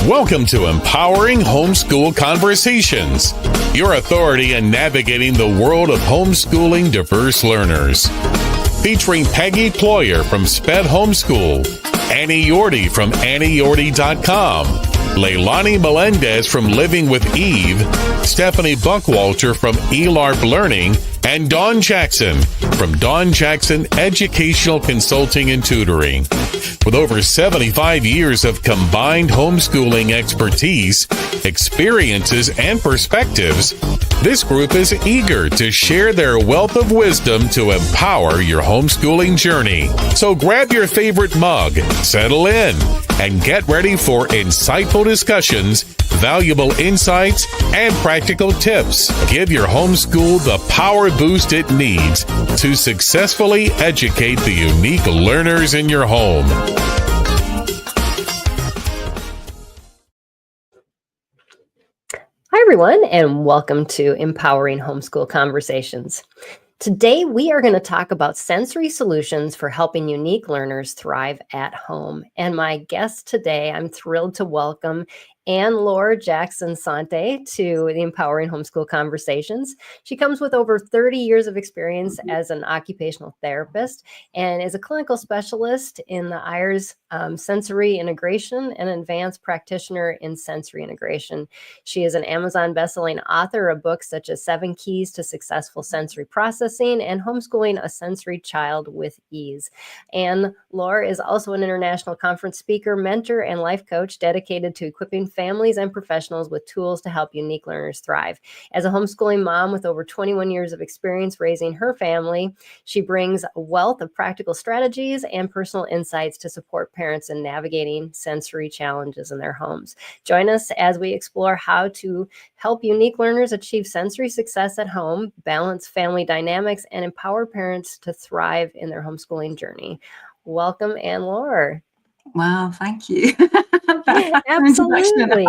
Welcome to Empowering Homeschool Conversations, your authority in navigating the world of homeschooling diverse learners. Featuring Peggy Ployhar from SPED Homeschool, Annie Yorty from AnnieYorty.com, Leilani Melendez from Living with Eve, Stephanie Buckwalter from eLARP Learning, and Dawn Jackson from Dawn Jackson Educational Consulting and Tutoring. With over 75 years of combined homeschooling expertise, experiences, and perspectives, this group is eager to share their wealth of wisdom to empower your homeschooling journey. So grab your favorite mug, settle in, and get ready for insightful discussions, valuable insights, and practical tips. Give your homeschool the power boost it needs to successfully educate the unique learners in your home. Hi, everyone, and welcome to Empowering Homeschool Conversations. Today, we are going to talk about sensory solutions for helping unique learners thrive at home. And my guest today, I'm thrilled to welcome Anne Laure Jackson Sante to the Empowering Homeschool Conversations. She comes with over 30 years of experience as an occupational therapist and is a clinical specialist in the IRS sensory integration and advanced practitioner in sensory integration. She is an Amazon bestselling author of books such as 7 Keys to Successful Sensory Processing and Homeschooling a Sensory Child with Ease. Anne Laure is also an international conference speaker, mentor, and life coach dedicated to equipping families and professionals with tools to help unique learners thrive. As a homeschooling mom with over 21 years of experience raising her family, she brings a wealth of practical strategies and personal insights to support parents in navigating sensory challenges in their homes. Join us as we explore how to help unique learners achieve sensory success at home, balance family dynamics, and empower parents to thrive in their homeschooling journey. Welcome, Anne Laure. Wow, thank you. Absolutely.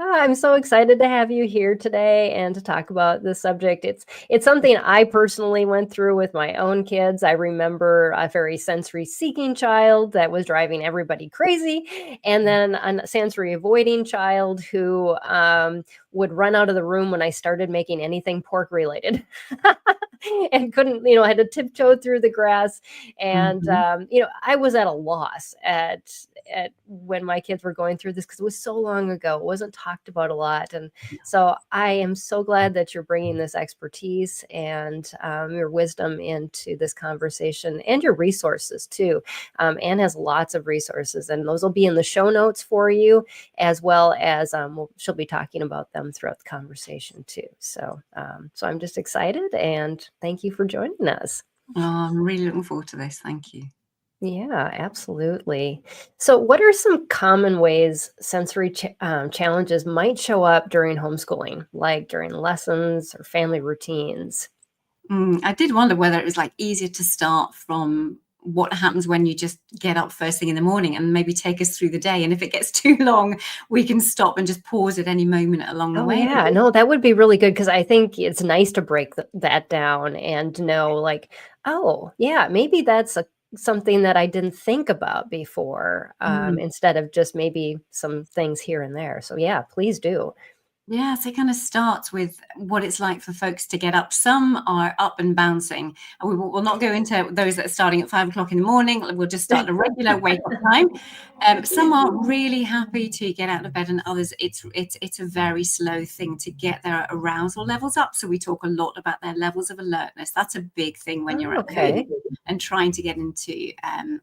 I'm so excited to have you here today and to talk about this subject. It's something I personally went through with my own kids. I remember a very sensory seeking child that was driving everybody crazy, and then a sensory avoiding child who would run out of the room when I started making anything pork related. And couldn't, had to tiptoe through the grass. And, I was at a loss at when my kids were going through this because it was so long ago. It wasn't talked about a lot. And so I am so glad that you're bringing this expertise and your wisdom into this conversation and your resources too. Anne has lots of resources, and those will be in the show notes for you, as well as she'll be talking about them throughout the conversation too. So I'm just excited, and thank you for joining us. Oh, I'm really looking forward to this. Thank you. Yeah, absolutely. So what are some common ways sensory challenges might show up during homeschooling, like during lessons or family routines? I did wonder whether it was easier to start from what happens when you just get up first thing in the morning and maybe take us through the day. And if it gets too long, we can stop and just pause at any moment along the way. Yeah, no, that would be really good, because I think it's nice to break that down and know oh, yeah, maybe that's something that I didn't think about before, instead of just maybe some things here and there. So yeah, please do. Yeah, so it kind of starts with what it's like for folks to get up. Some are up and bouncing. And we'll not go into those that are starting at 5 o'clock in the morning. We'll just start a regular wake-up time. Some are really happy to get out of bed, and others, it's a very slow thing to get their arousal levels up. So we talk a lot about their levels of alertness. That's a big thing when you're at home and trying to get into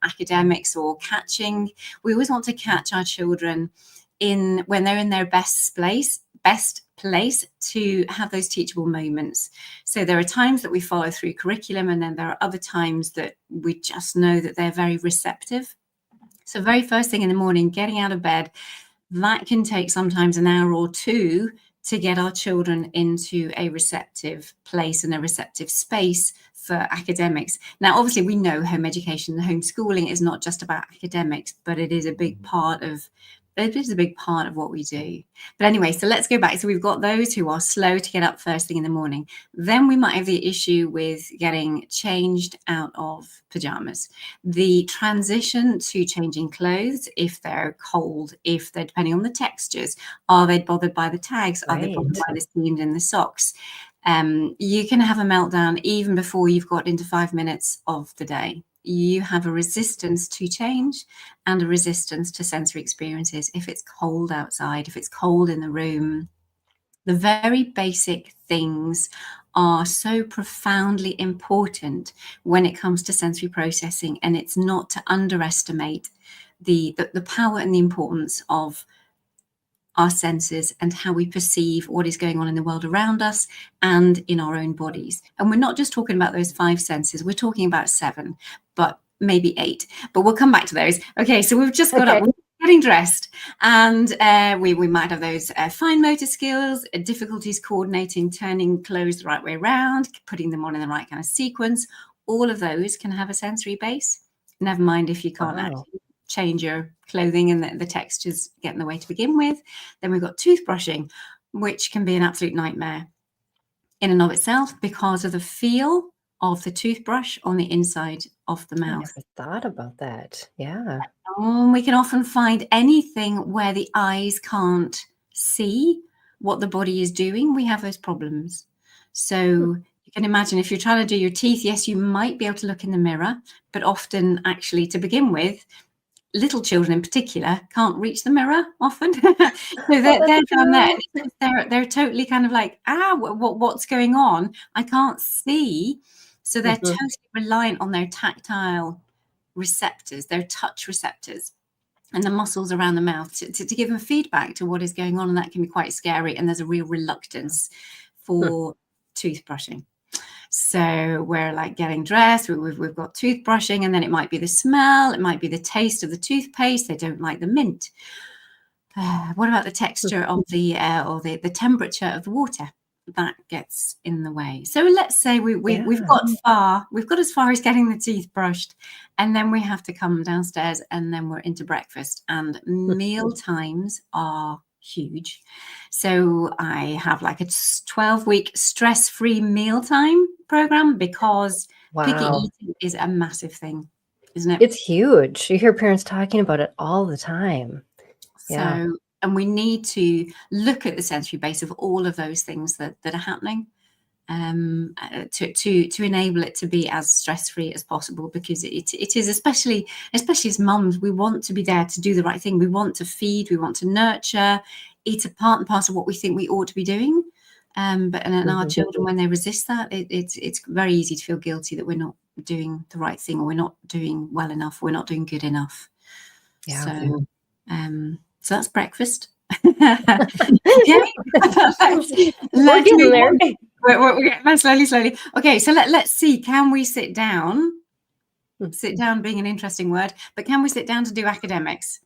academics or catching. We always want to catch our children when they're in their best place to have those teachable moments. So there are times that we follow through curriculum, and then there are other times that we just know that they're very receptive. So very first thing in the morning, getting out of bed, that can take sometimes an hour or two to get our children into a receptive place and a receptive space for academics. Now, obviously, we know home education and homeschooling is not just about academics, but it is a big part of it is a big part of what we do. But anyway, so let's go back. So we've got those who are slow to get up first thing in the morning. Then we might have the issue with getting changed out of pajamas. The transition to changing clothes, if they're cold, if they're depending on the textures, are they bothered by the tags? Are they bothered by the seams in the socks? You can have a meltdown even before you've got into 5 minutes of the day. You have a resistance to change and a resistance to sensory experiences. If it's cold outside, if it's cold in the room, the very basic things are so profoundly important when it comes to sensory processing, and it's not to underestimate the power and the importance of our senses and how we perceive what is going on in the world around us and in our own bodies. And we're not just talking about those 5 senses, we're talking about 7, but maybe 8, but we'll come back to those. Okay, so we've just got up, we're getting dressed, and we might have those fine motor skills, difficulties coordinating, turning clothes the right way around, putting them on in the right kind of sequence. All of those can have a sensory base. Never mind if you can't actually change your clothing and the textures get in the way to begin with. Then we've got toothbrushing, which can be an absolute nightmare in and of itself because of the feel of the toothbrush on the inside of the mouth. I never thought about that. Yeah. We can often find anything where the eyes can't see what the body is doing. We have those problems. So you can imagine if you're trying to do your teeth, yes, you might be able to look in the mirror, but often actually to begin with, little children in particular can't reach the mirror often. So they're down there. They're totally kind of like, what's going on? I can't see. So they're totally reliant on their tactile receptors, their touch receptors, and the muscles around the mouth to give them feedback to what is going on. And that can be quite scary. And there's a real reluctance for toothbrushing. So we're like getting dressed, we've got toothbrushing, and then it might be the smell, it might be the taste of the toothpaste. They don't like the mint. What about the texture of the or the temperature of the water? That gets in the way. So let's say we've got as far as getting the teeth brushed, and then we have to come downstairs, and then we're into breakfast, and meal times are huge. So I have like a 12-week stress-free mealtime program because picky eating is a massive thing, isn't it? It's huge. You hear parents talking about it all the time. So, and we need to look at the sensory base of all of those things that are happening to enable it to be as stress-free as possible, because it is, especially as mums, we want to be there to do the right thing. We want to feed, we want to nurture. It's a part and parcel of what we think we ought to be doing. But our children, when they resist that, it's very easy to feel guilty that we're not doing the right thing, or we're not doing well enough, we're not doing good enough. So that's breakfast. Okay. We're getting there. We're getting there slowly. Okay, so let's see. Can we sit down? Sit down being an interesting word, but can we sit down to do academics?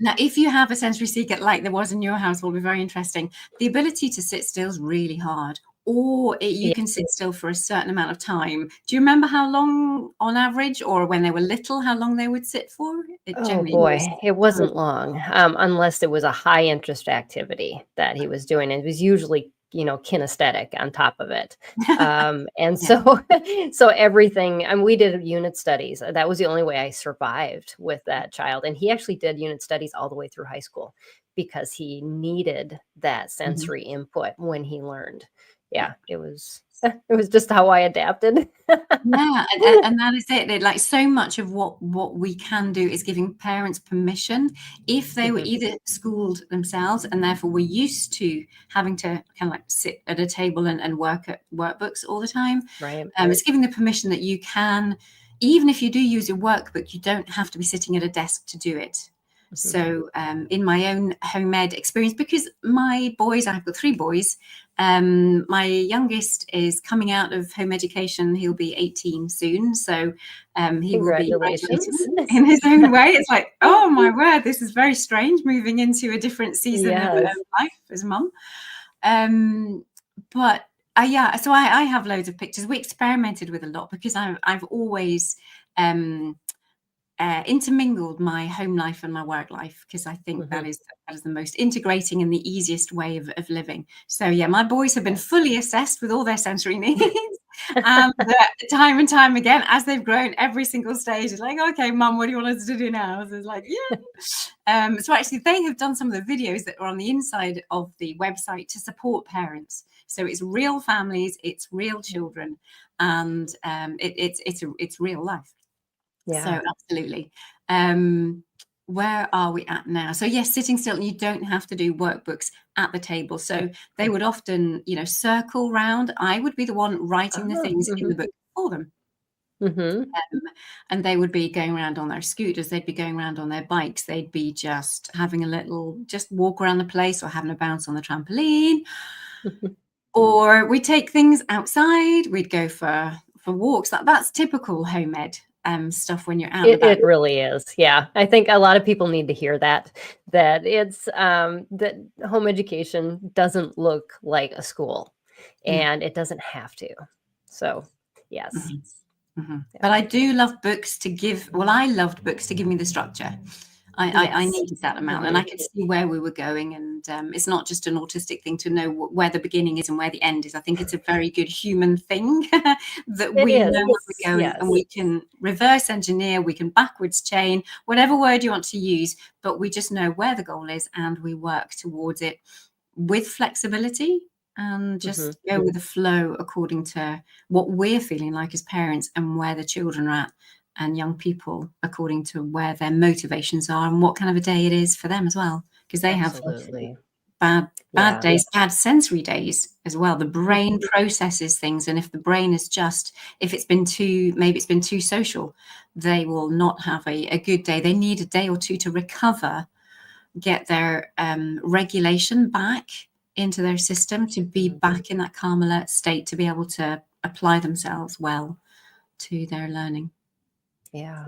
Now, if you have a sensory seeker like there was in your household, will be very interesting. The ability to sit still is really hard, or you can sit still for a certain amount of time. Do you remember how long on average, or when they were little, how long they would sit for? It wasn't long, unless it was a high interest activity that he was doing. It was usually, kinesthetic on top of it. So everything, and we did unit studies. That was the only way I survived with that child. And he actually did unit studies all the way through high school because he needed that sensory input when he learned. It was just how I adapted. And that is it. Like, so much of what we can do is giving parents permission. If they were either schooled themselves and therefore were used to having to kind of like sit at a table and work at workbooks all the time, it's giving the permission that you can, even if you do use a workbook, you don't have to be sitting at a desk to do it. So in my own home ed experience, because my boys, I've got 3 boys, my youngest is coming out of home education. He'll be 18 soon. So he will be in his own way. It's like, oh my word, this is very strange, moving into a different season of life as mum. But so I have loads of pictures. We experimented with a lot because I've always intermingled my home life and my work life, because I think that is the most integrating and the easiest way of living. So yeah, my boys have been fully assessed with all their sensory needs. And time and time again, as they've grown, every single stage is like, okay, Mum, what do you want us to do now? So it's like, yeah. So actually, they have done some of the videos that are on the inside of the website to support parents. So it's real families, it's real children, and it's real life. Yeah. So absolutely. Where are we at now? So yes, sitting still, you don't have to do workbooks at the table. So they would often, circle round. I would be the one writing the things in the book for them. And they would be going around on their scooters, they'd be going around on their bikes, they'd be just having a little, just walk around the place, or having a bounce on the trampoline. Or we take things outside, we'd go for walks. That's typical home ed stuff when you're out and about. It really is. Yeah. I think a lot of people need to hear that it's that home education doesn't look like a school, and it doesn't have to. So yes. But I do love books to give. Well, I loved books to give me the structure. I needed that amount, and I could see where we were going. And it's not just an autistic thing to know where the beginning is and where the end is. I think it's a very good human thing that we know where we're going, and we can reverse engineer, we can backwards chain, whatever word you want to use, but we just know where the goal is, and we work towards it with flexibility, and just go with the flow according to what we're feeling like as parents, and where the children are at, and young people according to where their motivations are, and what kind of a day it is for them as well, because they have bad days, bad sensory days as well. The brain processes things, and if the brain is if it's been too social, they will not have a good day. They need a day or two to recover, get their regulation back into their system, to be back in that calm, alert state, to be able to apply themselves well to their learning. Yeah,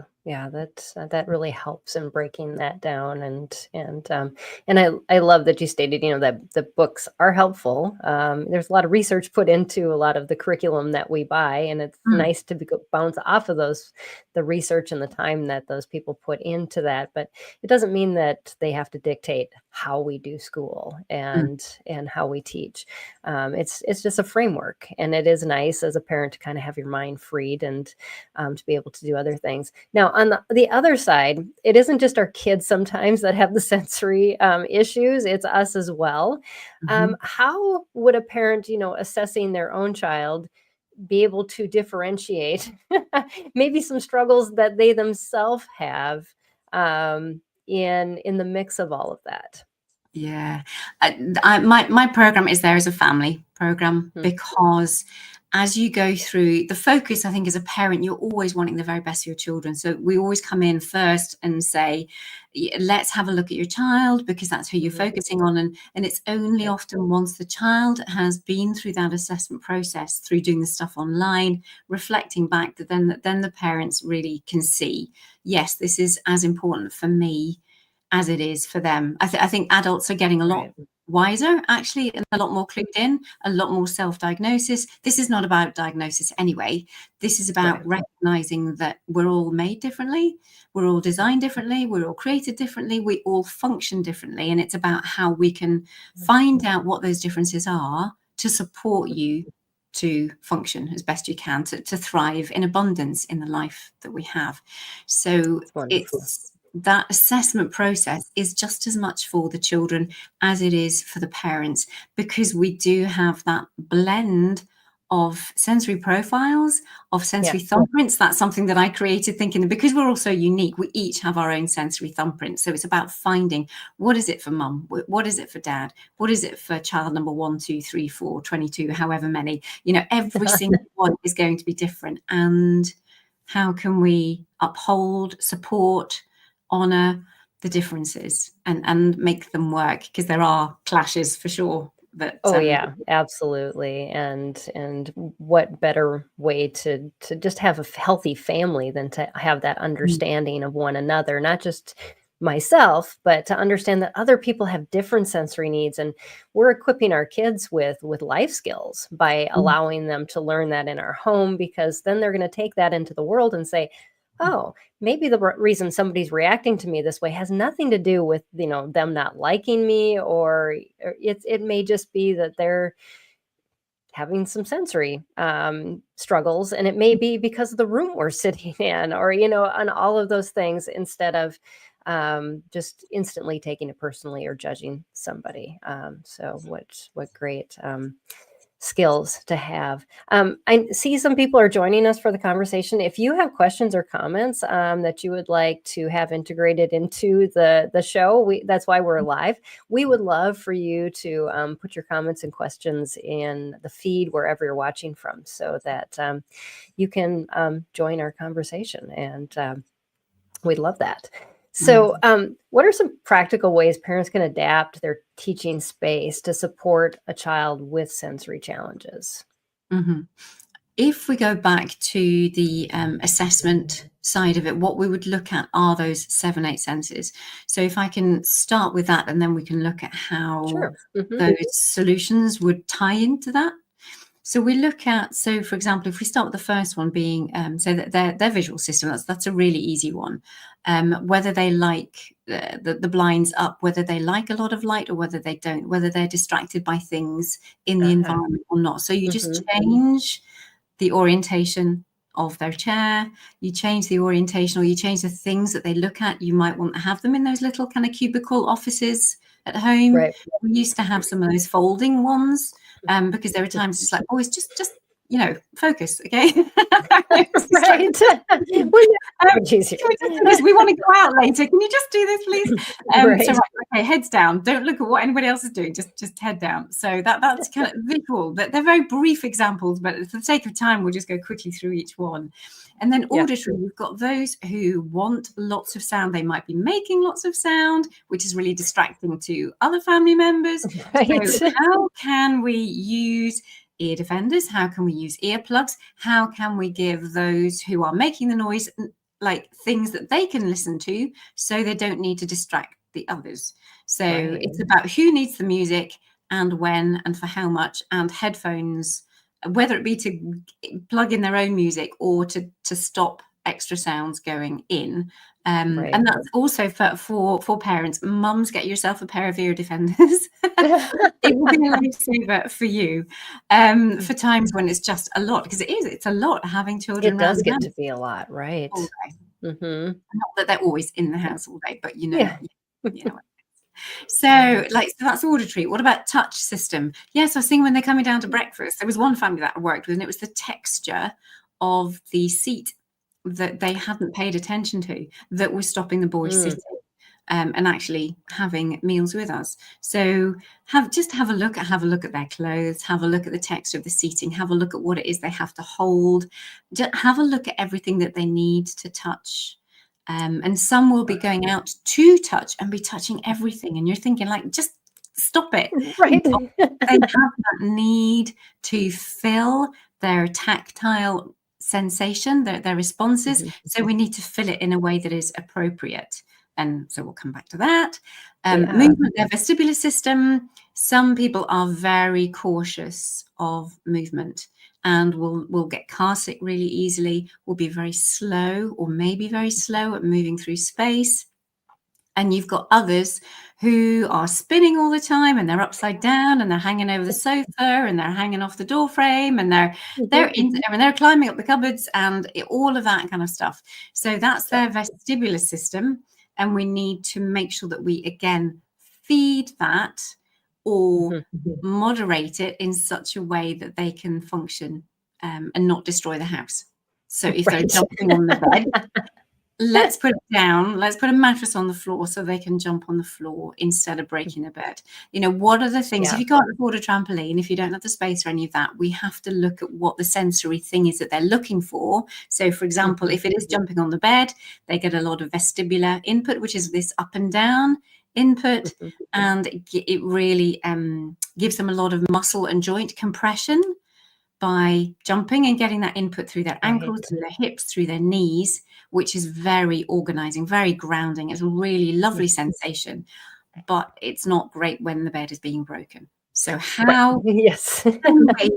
that really helps in breaking that down, and I love that you stated, that the books are helpful. There's a lot of research put into a lot of the curriculum that we buy, and it's nice to bounce off of the research and the time that those people put into that. But it doesn't mean that they have to dictate how we do school and how we teach. It's just a framework, and it is nice as a parent to kind of have your mind freed, and to be able to do other things. Now, on the other side, it isn't just our kids sometimes that have the sensory issues, it's us as well. How would a parent, assessing their own child, be able to differentiate maybe some struggles that they themselves have in the mix of all of that? Yeah, my program is there as a family program, because as you go through the focus, I think as a parent, you're always wanting the very best for your children. So we always come in first and say, let's have a look at your child, because that's who you're focusing on. And it's only often once the child has been through that assessment process, through doing the stuff online, reflecting back, that then the parents really can see, yes, this is as important for me as it is for them. I think adults are getting a lot wiser, actually, and a lot more clued in, a lot more self-diagnosis. This is not about diagnosis anyway. This is about recognizing that we're all made differently, we're all designed differently, we're all created differently, we all function differently, and it's about how we can find out what those differences are to support you to function as best you can, to thrive in abundance in the life that we have. So it's that assessment process is just as much for the children as it is for the parents, because we do have that blend of sensory profiles, of sensory thumbprints. That's something that I created, thinking that because we're all so unique, we each have our own sensory thumbprint. So it's about finding, what is it for mum? What is it for dad? What is it for child number 1, 2, 3, 4, 22, however many? Every single one is going to be different. And how can we uphold, support, honor the differences, and make them work, because there are clashes for sure. But yeah, absolutely. And what better way to just have a healthy family than to have that understanding of one another, not just myself, but to understand that other people have different sensory needs, and we're equipping our kids with life skills by allowing them to learn that in our home, because then they're going to take that into the world and say, oh, maybe the reason somebody's reacting to me this way has nothing to do with, them not liking me, or it may just be that they're having some sensory struggles, and it may be because of the room we're sitting in, or on all of those things, instead of just instantly taking it personally or judging somebody. So what great skills to have. I see some people are joining us for the conversation. If you have questions or comments that you would like to have integrated into the show, that's why we're live. We would love for you to put your comments and questions in the feed wherever you're watching from, so that you can join our conversation, and we'd love that. So what are some practical ways parents can adapt their teaching space to support a child with sensory challenges? Mm-hmm. If we go back to the assessment side of it, what we would look at are those 7, 8 senses. So if I can start with that, and then we can look at how those solutions would tie into that. So we look at, for example, if we start with the first one being, so that their visual system, that's a really easy one. Whether they like the blinds up, whether they like a lot of light or whether they don't, whether they're distracted by things in the environment or not. So you just change the orientation of their chair, you change the orientation, or you change the things that they look at. You might want to have them in those little kind of cubicle offices at home. Right. We used to have some of those folding ones, because there were times it's like, oh, it's just focus, okay? Right. We want to go out later. Can you just do this, please? Right. So okay, heads down. Don't look at what anybody else is doing. Just head down. So that's kind of visual. They're very brief examples, but for the sake of time, we'll just go quickly through each one. And then auditory, we've got those who want lots of sound. They might be making lots of sound, which is really distracting to other family members. Right. So how can we use ear defenders? How can we use earplugs? How can we give those who are making the noise like things that they can listen to, so they don't need to distract the others? So it's about who needs the music and when and for how much, and headphones, whether it be to plug in their own music or to stop extra sounds going in. And that's also for parents. Mums, get yourself a pair of ear defenders. It will be a lifesaver for you for times when it's just a lot, because it's a lot having children. It does get to be a lot, right? Not that they're always in the house all day, but you know. Yeah. So that's auditory. What about touch system? Yes, I was seeing when they're coming down to breakfast, there was one family that I worked with, and it was the texture of the seat that they hadn't paid attention to that was stopping the boys sitting and actually having meals with us. So have a look at their clothes, have a look at the texture of the seating, have a look at what it is they have to hold, just have a look at everything that they need to touch. And some will be going out to touch and be touching everything, and you're thinking, like, just stop it. Right. They have that need to fill their tactile sensation, their responses. So we need to fill it in a way that is appropriate. And so we'll come back to that. Movement, their vestibular system. Some people are very cautious of movement and will get car sick really easily, will be very slow or maybe very slow at moving through space. And you've got others who are spinning all the time, and they're upside down, and they're hanging over the sofa, and they're hanging off the door frame, and they're climbing up the cupboards, and all of that kind of stuff. So that's their vestibular system, and we need to make sure that we again feed that or moderate it in such a way that they can function and not destroy the house. So if they're jumping on the bed, let's put it down. Let's put a mattress on the floor so they can jump on the floor instead of breaking a bed. What are the things? If you can't afford a trampoline, if you don't have the space or any of that, we have to look at what the sensory thing is that they're looking for. So, for example, if it is jumping on the bed, they get a lot of vestibular input, which is this up and down input, and it really gives them a lot of muscle and joint compression by jumping and getting that input through their ankles, through their hips, through their knees, which is very organizing, very grounding. It's a really lovely sensation, but it's not great when the bed is being broken. So how can we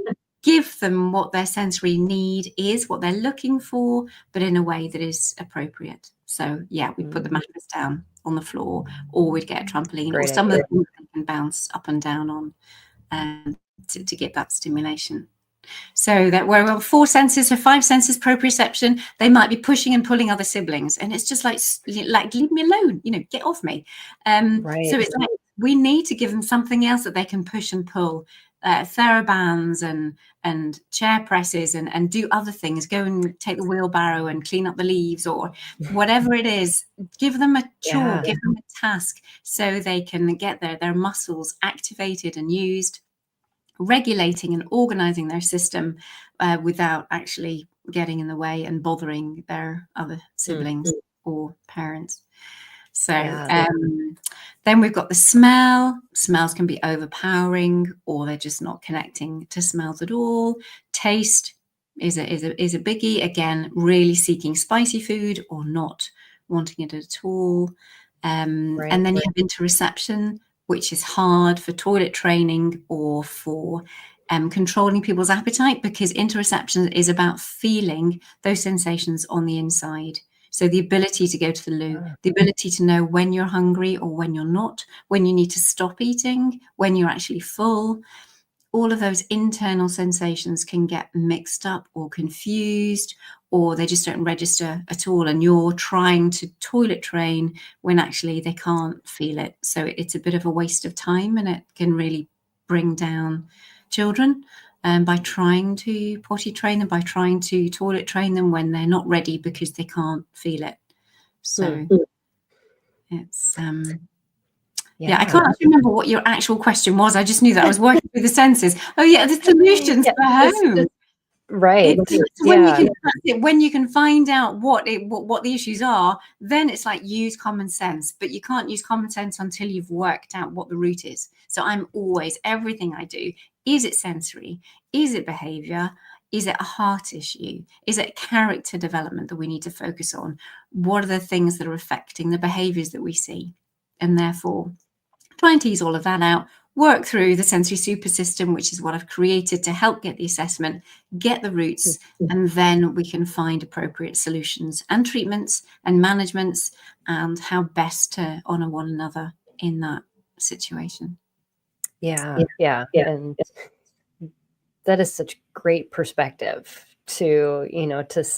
give them what their sensory need is, what they're looking for, but in a way that is appropriate. So yeah, we put the mattress down on the floor, or we'd get a trampoline, Great or some idea. of the things they can bounce up and down on to get that stimulation. So that where we have 4 senses, so 5 senses proprioception, they might be pushing and pulling other siblings, and it's just like leave me alone, get off me. Right. So it's like we need to give them something else that they can push and pull, therabands and chair presses and do other things. Go and take the wheelbarrow and clean up the leaves or whatever it is. Give them a chore, give them a task, so they can get their muscles activated and used, regulating and organizing their system without actually getting in the way and bothering their other siblings or parents. So then we've got the smell. Smells can be overpowering, or they're just not connecting to smells at all. Taste is a biggie. Again, really seeking spicy food or not wanting it at all. And then you have interoception, which is hard for toilet training or for controlling people's appetite, because interoception is about feeling those sensations on the inside. So the ability to go to the loo, the ability to know when you're hungry or when you're not, when you need to stop eating, when you're actually full. All of those internal sensations can get mixed up or confused, or they just don't register at all. And you're trying to toilet train when actually they can't feel it. So it's a bit of a waste of time, and it can really bring down children by trying to potty train them, by trying to toilet train them when they're not ready because they can't feel it. So it's yeah, I can't actually remember what your actual question was. I just knew that I was working through the senses. Oh yeah, the solutions for home. Right. When you can find out what the issues are, then it's like use common sense. But you can't use common sense until you've worked out what the root is. So I'm always, everything I do, is it sensory? Is it behavior? Is it a heart issue? Is it character development that we need to focus on? What are the things that are affecting the behaviors that we see? And therefore, trying to tease all of that out, work through the sensory super system, which is what I've created to help get the assessment, get the roots, and then we can find appropriate solutions and treatments and managements and how best to honor one another in that situation. Yeah. And that is such great perspective to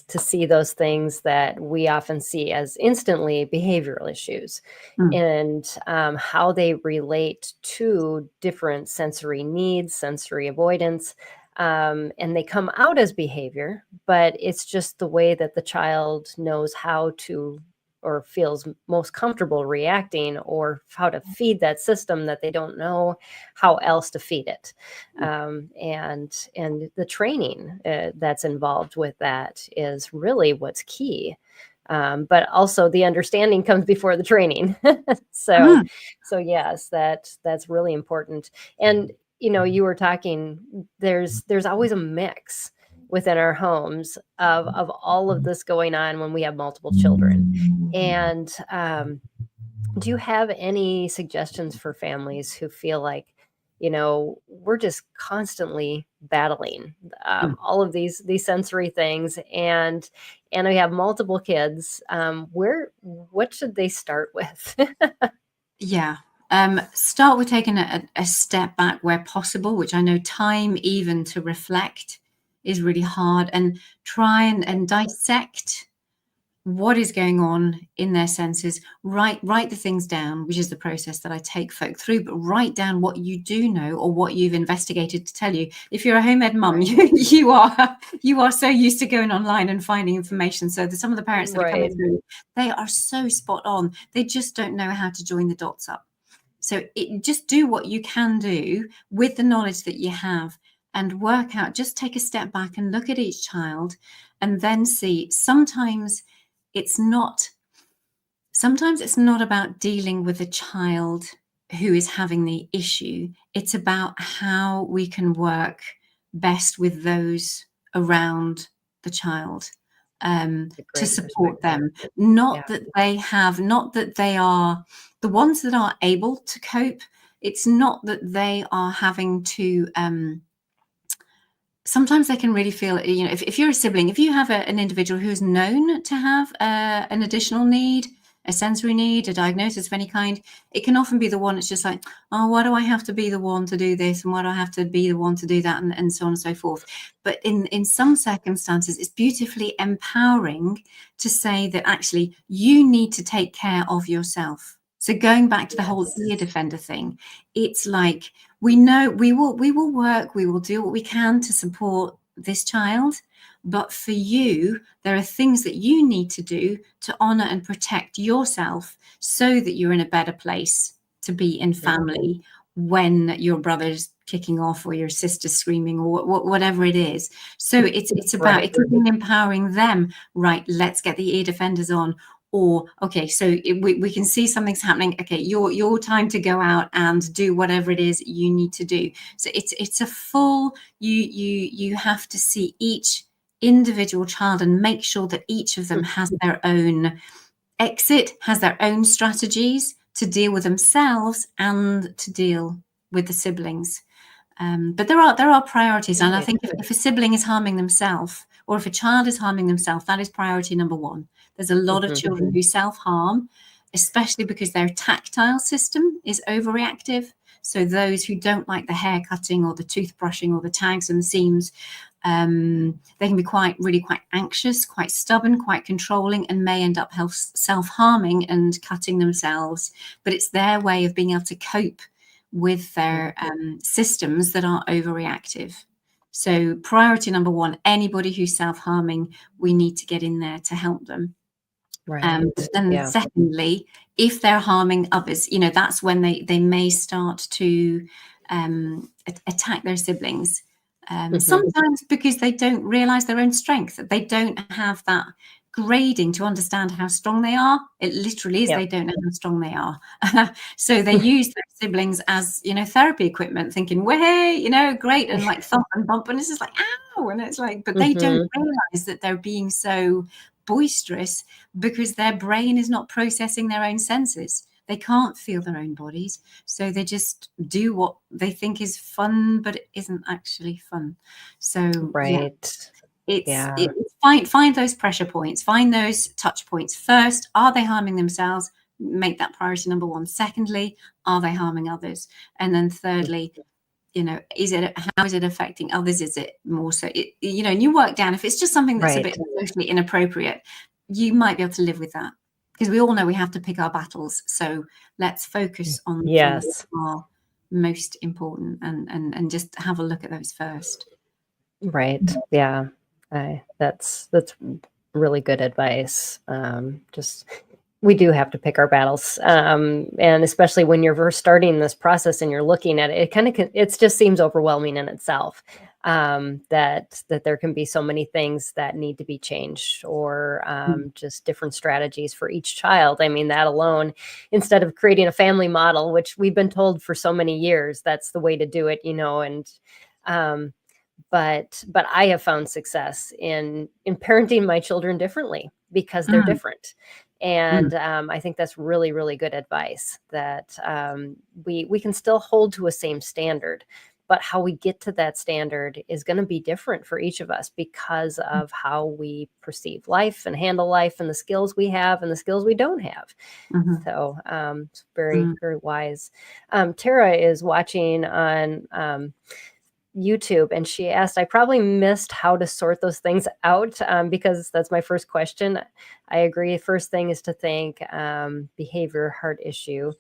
see those things that we often see as instantly behavioral issues, and how they relate to different sensory needs, sensory avoidance, and they come out as behavior, but it's just the way that the child knows how to or feels most comfortable reacting, or how to feed that system that they don't know how else to feed it. And the training that's involved with that is really what's key. But also the understanding comes before the training. So yes, that's really important. And, you were talking, there's always a mix within our homes of all of this going on when we have multiple children. And do you have any suggestions for families who feel like, we're just constantly battling all of these sensory things, and we have multiple kids? What should they start with? Yeah. Start with taking a step back where possible, which I know time even to reflect is really hard, and try and dissect what is going on in their senses. Write the things down, which is the process that I take folk through, but write down what you do know or what you've investigated to tell you. If you're a home ed mum, you are so used to going online and finding information. So some of the parents that are coming through, they are so spot on. They just don't know how to join the dots up. So just do what you can do with the knowledge that you have, and work out, just take a step back and look at each child, and then see. Sometimes it's not about dealing with a child who is having the issue. It's about how we can work best with those around the child to support them. Not that they are the ones that are able to cope. It's not that they are having to sometimes they can really feel, if you're a sibling, if you have an individual who is known to have an additional need, a sensory need, a diagnosis of any kind, it can often be the one that's just like, oh, why do I have to be the one to do this? And why do I have to be the one to do that? And so on and so forth. But in some circumstances, it's beautifully empowering to say that actually you need to take care of yourself. So going back to the whole ear defender thing, it's like, we know we will work, we will do what we can to support this child. But for you, there are things that you need to do to honor and protect yourself so that you're in a better place to be in family when your brother's kicking off or your sister's screaming or whatever it is. So it's about empowering them. Right, let's get the ear defenders on. Or, okay, so we can see something's happening. Okay, your time to go out and do whatever it is you need to do. So it's a full, you have to see each individual child and make sure that each of them has their own exit, has their own strategies to deal with themselves and to deal with the siblings. But there are priorities, and I think if a sibling is harming themselves, or if a child is harming themselves, that is priority number one. There's a lot of children who self-harm, especially because their tactile system is overreactive. So those who don't like the hair cutting or the toothbrushing or the tags and the seams, they can be really quite anxious, quite stubborn, quite controlling, and may end up self-harming and cutting themselves. But it's their way of being able to cope with their systems that are overreactive. So priority number one, anybody who's self-harming, we need to get in there to help them. Then secondly, if they're harming others, that's when they may start to attack their siblings. Sometimes because they don't realize their own strength, they don't have that grading to understand how strong they are. It literally is, they don't know how strong they are. So they use their siblings as, therapy equipment, thinking, way, great, and like thump and bump, and it's just like, ow, and it's like, but they don't realize that they're being so boisterous because their brain is not processing their own senses. They can't feel their own bodies, so they just do what they think is fun, but it isn't actually fun. So find those pressure points, find those touch points. First, are they harming themselves? Make that priority number one. Secondly, are they harming others? And then thirdly, how is it affecting others? Is it more so, and you work down, if it's just something that's a bit socially inappropriate, you might be able to live with that, because we all know we have to pick our battles. So let's focus on the things that are most important and just have a look at those first. Right. Yeah. That's really good advice. We do have to pick our battles. And especially when you're first starting this process and you're looking at it, it just seems overwhelming in itself. That there can be so many things that need to be changed, or just different strategies for each child. I mean, that alone, instead of creating a family model, which we've been told for so many years, that's the way to do it, and but I have found success in parenting my children differently because they're different. And I think that's really, really good advice, that we can still hold to a same standard, but how we get to that standard is going to be different for each of us because of how we perceive life and handle life, and the skills we have and the skills we don't have. So it's very, very wise. Tara is watching on YouTube, and she asked, I probably missed how to sort those things out, because that's my first question. I agree. First thing is to think behavior, heart issue.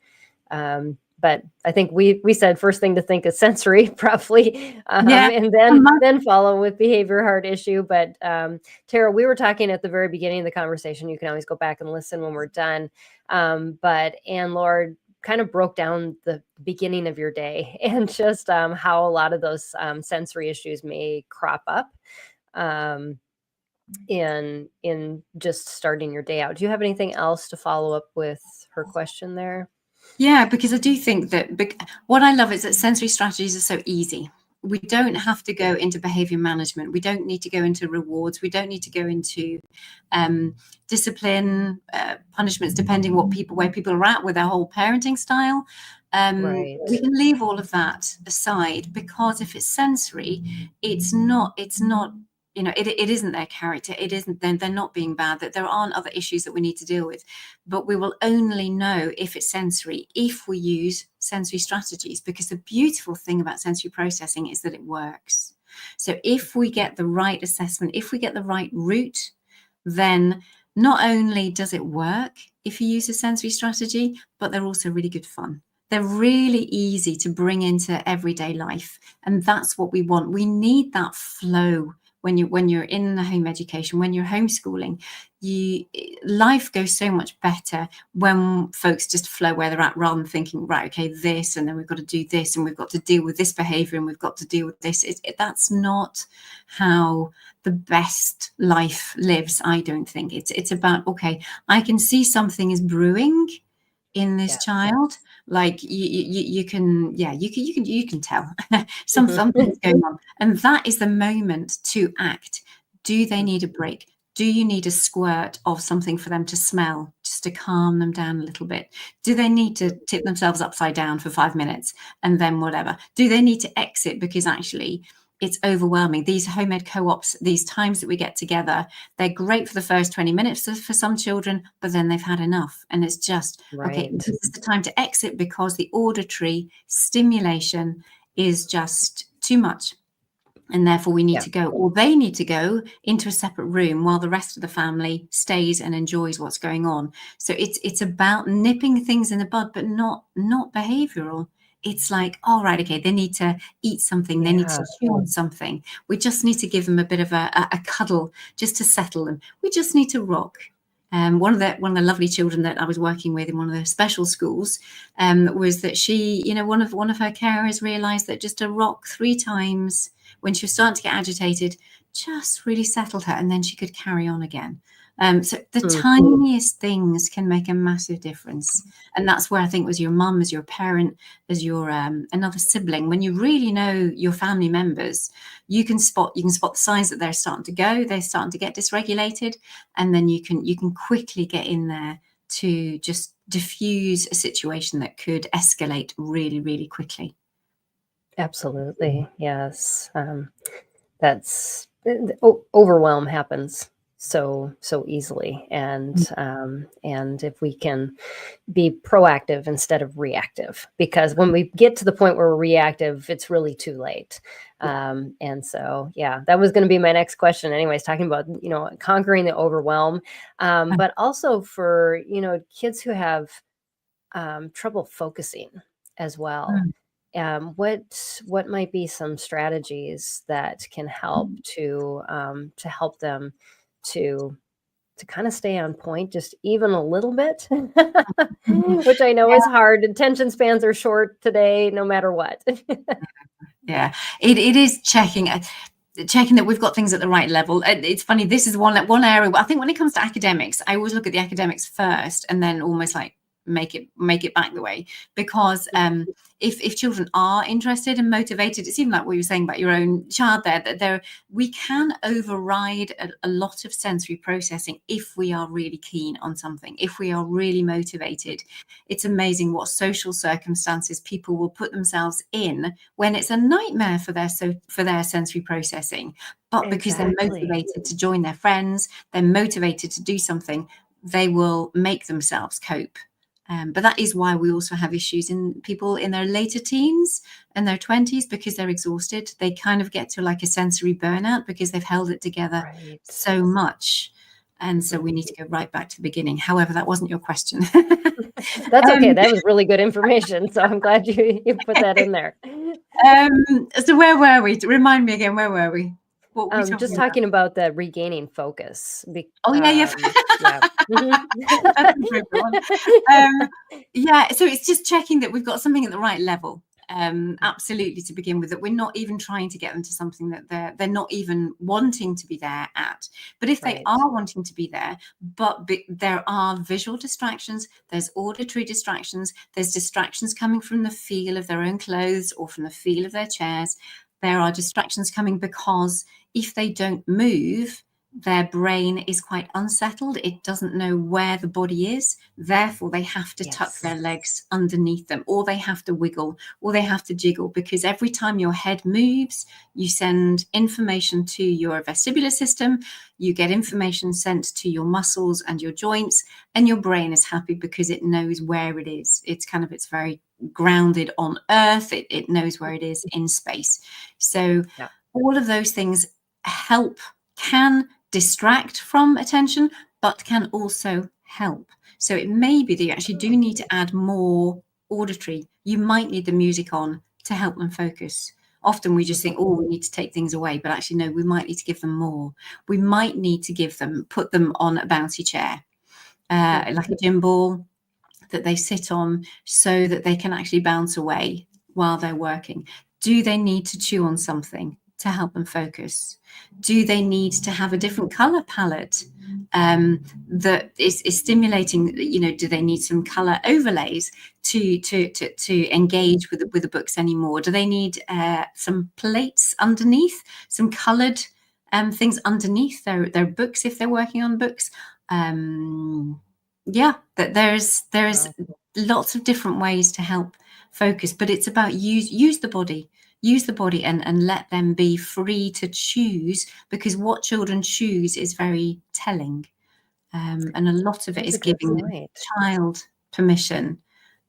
But I think we said first thing to think is sensory, probably, and then follow with behavior, heart issue. But Tara, we were talking at the very beginning of the conversation. You can always go back and listen when we're done. But Anne Laure kind of broke down the beginning of your day and just how a lot of those sensory issues may crop up in just starting your day out. Do you have anything else to follow up with her question there? Yeah, because I do think that what I love is that sensory strategies are so easy. We don't have to go into behavior management. We don't need to go into rewards. We don't need to go into discipline, punishments, depending where people are at with their whole parenting style. Right. We can leave all of that aside, because if it's sensory, it's not, it isn't their character. It isn't, they're not being bad, that there aren't other issues that we need to deal with. But we will only know if it's sensory if we use sensory strategies, because the beautiful thing about sensory processing is that it works. So if we get the right assessment, if we get the right route, then not only does it work if you use a sensory strategy, but they're also really good fun. They're really easy to bring into everyday life. And that's what we want. We need that flow when you're in the home education, when you're homeschooling. Life goes so much better when folks just flow where they're at, rather than thinking, right, okay, this, and then we've got to do this, and we've got to deal with this behavior, and we've got to deal with this. That's not how the best life lives, I don't think. It's about, okay, I can see something is brewing in this child. Like you can tell something's going on, and that is the moment to act. Do they need a break? Do you need a squirt of something for them to smell, just to calm them down a little bit? Do they need to tip themselves upside down for 5 minutes and then whatever? Do they need to exit because actually it's overwhelming? These home ed co-ops, these times that we get together, they're great for the first 20 minutes for some children, but then they've had enough. And it's just, okay, this is the time to exit, because the auditory stimulation is just too much. And therefore we need to go, or they need to go into a separate room while the rest of the family stays and enjoys what's going on. So it's about nipping things in the bud, but not behavioral. It's like, all right, okay, they need to eat something, they need to chew on something. We just need to give them a bit of a cuddle just to settle them. We just need to rock. One of the lovely children that I was working with in one of the special schools was that she, one of her carers realized that just a rock 3 times when she was starting to get agitated just really settled her, and then she could carry on again. So the tiniest things can make a massive difference. And that's where I think, as your mum, as your parent, as your another sibling, when you really know your family members, you can spot the signs that they're starting to go, they're starting to get dysregulated, and then you can quickly get in there to just diffuse a situation that could escalate really, really quickly. Absolutely. Yes. That's overwhelm happens so easily. And if we can be proactive instead of reactive, because when we get to the point where we're reactive, it's really too late. And so, that was going to be my next question anyways, talking about, conquering the overwhelm, but also for, kids who have trouble focusing as well. What might be some strategies that can help to help them to kind of stay on point just even a little bit, which I know is hard. Attention spans are short today, no matter what. It is checking that we've got things at the right level. It's funny, this is one area, I think when it comes to academics, I always look at the academics first and then almost like make it back the way, because if children are interested and motivated, it's even like what you were saying about your own child there, that we can override a lot of sensory processing if we are really keen on something, if we are really motivated. It's amazing what social circumstances people will put themselves in when it's a nightmare for their sensory processing, but because they're motivated to join their friends, they're motivated to do something, they will make themselves cope. But that is why we also have issues in people in their later teens and their 20s, because they're exhausted. They kind of get to like a sensory burnout because they've held it together so much. And so we need to go right back to the beginning. However, that wasn't your question. That's okay. That was really good information. So I'm glad you put that in there. So where were we? Remind me again, where were we? Just talking about the regaining focus. Yeah. So it's just checking that we've got something at the right level. Absolutely, to begin with, that we're not even trying to get them to something that they're not even wanting to be there at. But if they are wanting to be there, but there are visual distractions, there's auditory distractions, there's distractions coming from the feel of their own clothes or from the feel of their chairs, there are distractions coming, because if they don't move, their brain is quite unsettled. It doesn't know where the body is. Therefore, they have to tuck their legs underneath them, or they have to wiggle, or they have to jiggle, because every time your head moves, you send information to your vestibular system, you get information sent to your muscles and your joints, and your brain is happy because it knows where it is. It's very grounded on earth. It knows where it is in space. So all of those things can distract from attention, but can also help. So it may be that you actually do need to add more auditory. You might need the music on to help them focus. Often we just think, we need to take things away, but actually, no, we might need to give them more. We might need to put them on a bouncy chair, like a gym ball that they sit on, so that they can actually bounce away while they're working. Do they need to chew on something to help them focus? Do they need to have a different color palette that is stimulating? Do they need some color overlays to engage with the books anymore? Do they need some plates underneath, some colored things underneath their books if they're working on books? That there's lots of different ways to help focus, but it's about use the body and let them be free to choose, because what children choose is very telling, and a lot of it is giving the child permission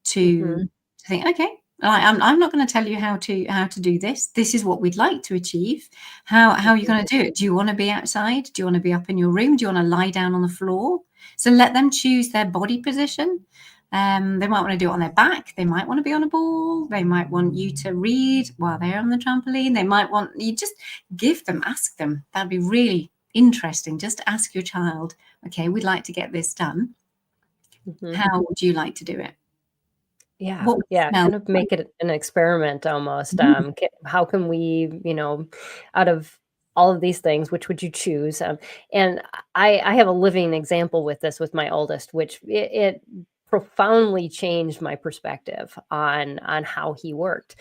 to think, okay, I'm not going to tell you how to do this. This is what we'd like to achieve. How are you going to do it? Do you want to be outside? Do you want to be up in your room? Do you want to lie down on the floor? So let them choose their body position. They might want to do it on their back. They might want to be on a ball. They might want you to read while they're on the trampoline. They might want you just ask them. That'd be really interesting. Just ask your child, okay, we'd like to get this done. How would you like to do it? Kind of make it an experiment almost. How can we, out of all of these things, which would you choose? And I have a living example with this with my oldest, which it profoundly changed my perspective on how he worked.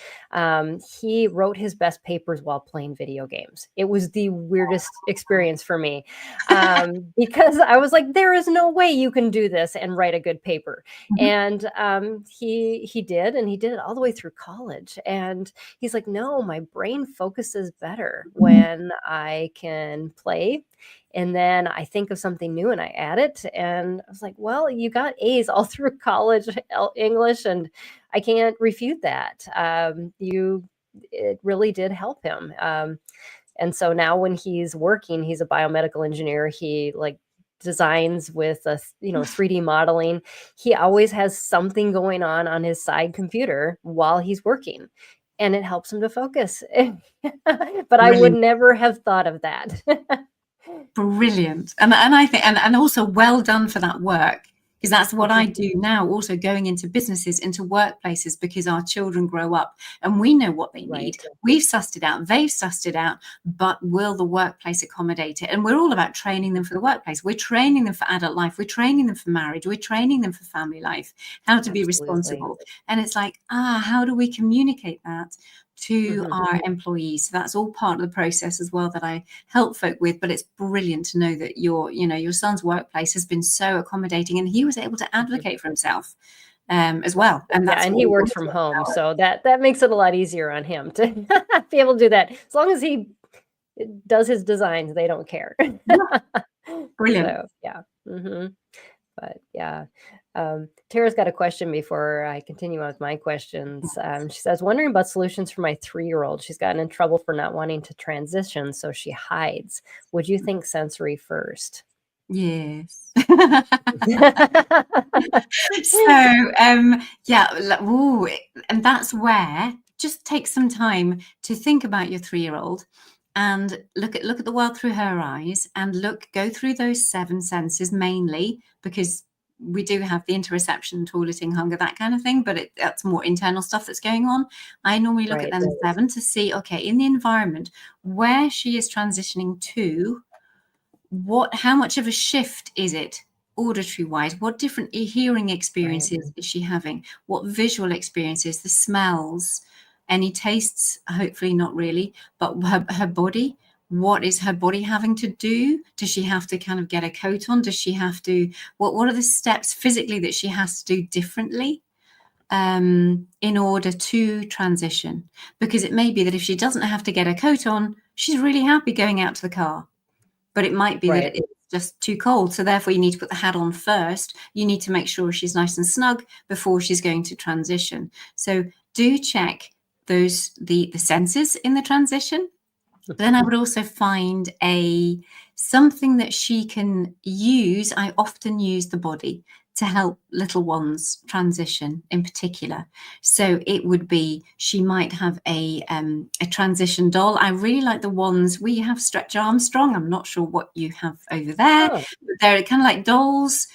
He wrote his best papers while playing video games. It was the weirdest experience for me, because I was like, there is no way you can do this and write a good paper. And he did, and he did it all the way through college. And he's like, no, my brain focuses better when I can play. And then I think of something new and I add it. And I was like, well, you got A's all through college English, and I can't refute that. It really did help him. And so now when he's working, he's a biomedical engineer. He designs with 3D modeling. He always has something going on his side computer while he's working, and it helps him to focus. But I would never have thought of that. Brilliant. And I think, and also well done for that work, because that's what I do now, also going into businesses, into workplaces, because our children grow up and we know what they need. We've sussed it out, they've sussed it out, but will the workplace accommodate it? And we're all about training them for the workplace. We're training them for adult life. We're training them for marriage. We're training them for family life, how to be responsible. And it's like, how do we communicate that to our employees? So that's all part of the process as well that I help folk with. But it's brilliant to know that your son's workplace has been so accommodating, and he was able to advocate for himself as well. And that's and he works from home, so that makes it a lot easier on him to be able to do that. As long as he does his designs, they don't care. Brilliant. So, but Tara's got a question before I continue on with my questions. She says, wondering about solutions for my 3-year-old. She's gotten in trouble for not wanting to transition, so she hides. Would you think sensory first? Yes. So, and that's where just take some time to think about your 3-year-old and look at the world through her eyes, and go through those 7 senses mainly, because we do have the interoception, toileting, hunger, that kind of thing, but that's more internal stuff that's going on. I normally look at them 7 to see, okay, in the environment where she is transitioning to, how much of a shift is it auditory wise? What different hearing experiences is she having? What visual experiences, the smells, Any tastes? Hopefully not really. But her body, what is her body having to do? Does she have to kind of get a coat on? Does she have to, what are the steps physically that she has to do differently in order to transition? Because it may be that if she doesn't have to get a coat on, she's really happy going out to the car. But it might be that it's just too cold. So therefore you need to put the hat on first. You need to make sure she's nice and snug before she's going to transition. So do check the senses in the transition. Then I would also find something that she can use. I often use the body to help little ones transition in particular. So it would be, she might have a transition doll. I really like the ones, we have Stretch Armstrong. I'm not sure what you have over there. But they're kind of like dolls,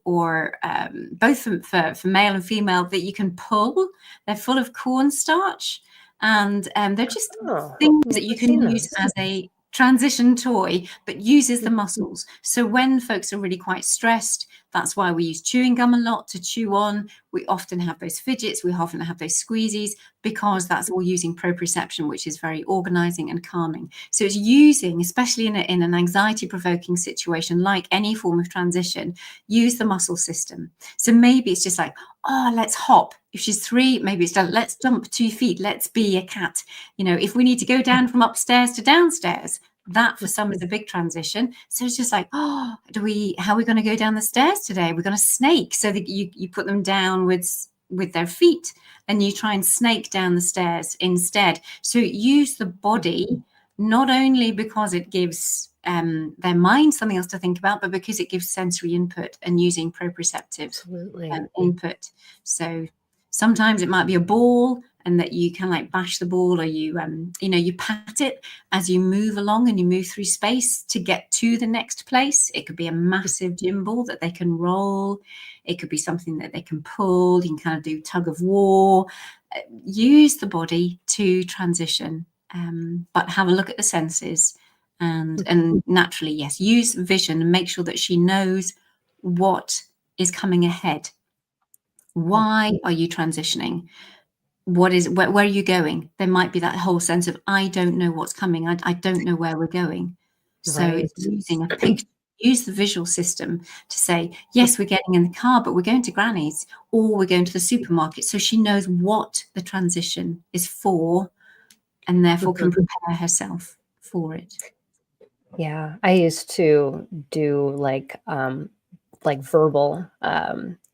or both for male and female, that you can pull. They're full of cornstarch, and they're just things that you can use as a transition toy, but uses the muscles. So when folks are really quite stressed, that's why we use chewing gum a lot to chew on. We often have those fidgets, we often have those squeezies, because that's all using proprioception, which is very organizing and calming. So it's using, especially in an anxiety-provoking situation, like any form of transition, use the muscle system. So maybe it's just like, oh, let's hop. If she's 3, maybe it's let's jump 2 feet, let's be a cat. If we need to go down from upstairs to downstairs, that for some is a big transition. So it's just like, oh, how are we going to go down the stairs today? We're going to snake. So that you put them down with their feet, and you try and snake down the stairs instead. So use the body, not only because it gives their mind something else to think about, but because it gives sensory input and using proprioceptive input. So sometimes it might be a ball, and that you can like bash the ball, or you pat it as you move along and you move through space to get to the next place. It could be a massive gym ball that they can roll. It could be something that they can pull. You can kind of do tug of war. Use the body to transition, but have a look at the senses, and naturally, yes, use vision and make sure that she knows what is coming ahead. Why are you transitioning? Where are you going? There might be that whole sense of, I don't know what's coming. I don't know where we're going. So it's using a picture, use the visual system to say, yes, we're getting in the car, but we're going to Granny's, or we're going to the supermarket. So she knows what the transition is for, and therefore can prepare herself for it. Yeah, I used to do like verbal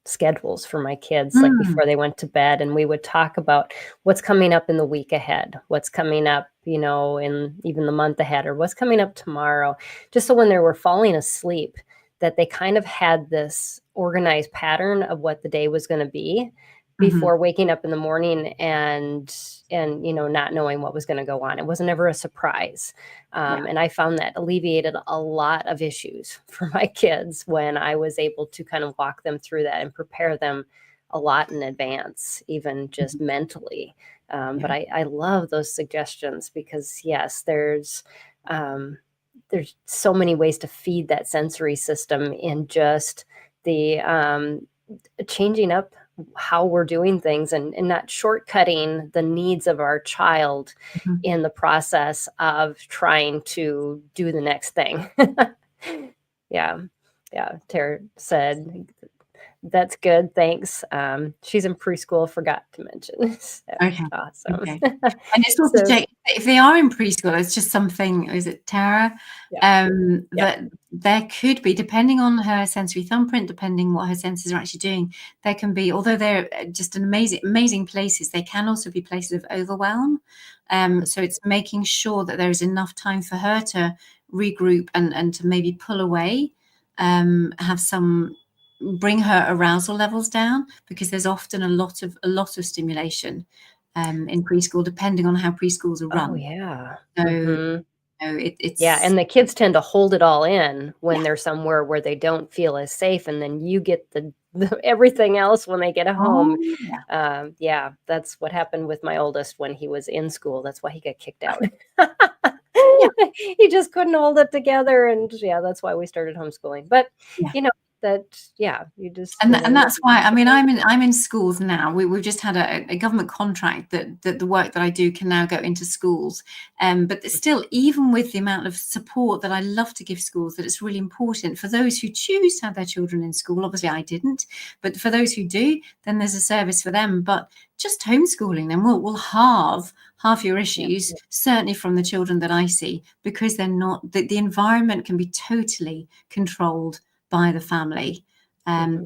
schedules for my kids, like before they went to bed, and we would talk about what's coming up in the week ahead, what's coming up, in even the month ahead, or what's coming up tomorrow, just so when they were falling asleep, that they kind of had this organized pattern of what the day was going to be before waking up in the morning and not knowing what was going to go on. It wasn't ever a surprise. And I found that alleviated a lot of issues for my kids when I was able to kind of walk them through that and prepare them a lot in advance, even just mentally. But I love those suggestions, because yes, there's so many ways to feed that sensory system in just the changing up how we're doing things, and not shortcutting the needs of our child in the process of trying to do the next thing. Yeah. Tara said, that's good, thanks. She's in preschool, forgot to mention. So, okay, awesome. Okay. And it's also if they are in preschool, it's just something, is it Tara? That there could be, depending on her sensory thumbprint, depending what her senses are actually doing, there can be, although they're just an amazing places, they can also be places of overwhelm. So it's making sure that there is enough time for her to regroup and to maybe pull away, bring her arousal levels down, because there's often a lot of stimulation in preschool, depending on how preschools are run. Oh yeah. So it's and the kids tend to hold it all in when they're somewhere where they don't feel as safe, and then you get the everything else when they get home. That's what happened with my oldest when he was in school. That's why he got kicked out. He just couldn't hold it together, and that's why we started homeschooling. But you just, And that's why, I mean, I'm in schools now. We've just had a government contract that the work that I do can now go into schools. But still, even with the amount of support that I love to give schools, that it's really important for those who choose to have their children in school. Obviously, I didn't, but for those who do, then there's a service for them. But just homeschooling them will halve your issues, certainly from the children that I see, because they're not, the environment can be totally controlled by the family.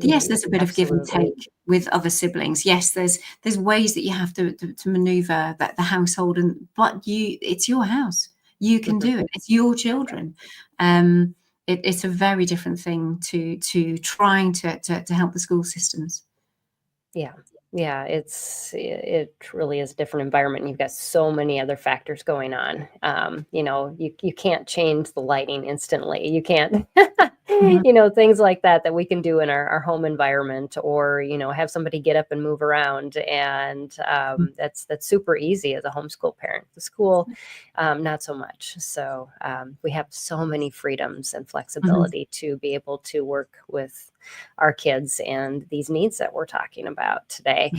Yes, there's a bit of give and take with other siblings. Yes, there's ways that you have to maneuver the household, but it's your house. You can do it. It's your children. It's a very different thing to trying to help the school systems. Yeah, it really is a different environment. You've got so many other factors going on. You can't change the lighting instantly. You can't, things like that we can do in our home environment, or, have somebody get up and move around. And that's super easy as a homeschool parent. The school, not so much. So we have so many freedoms and flexibility to be able to work with our kids and these needs that we're talking about today.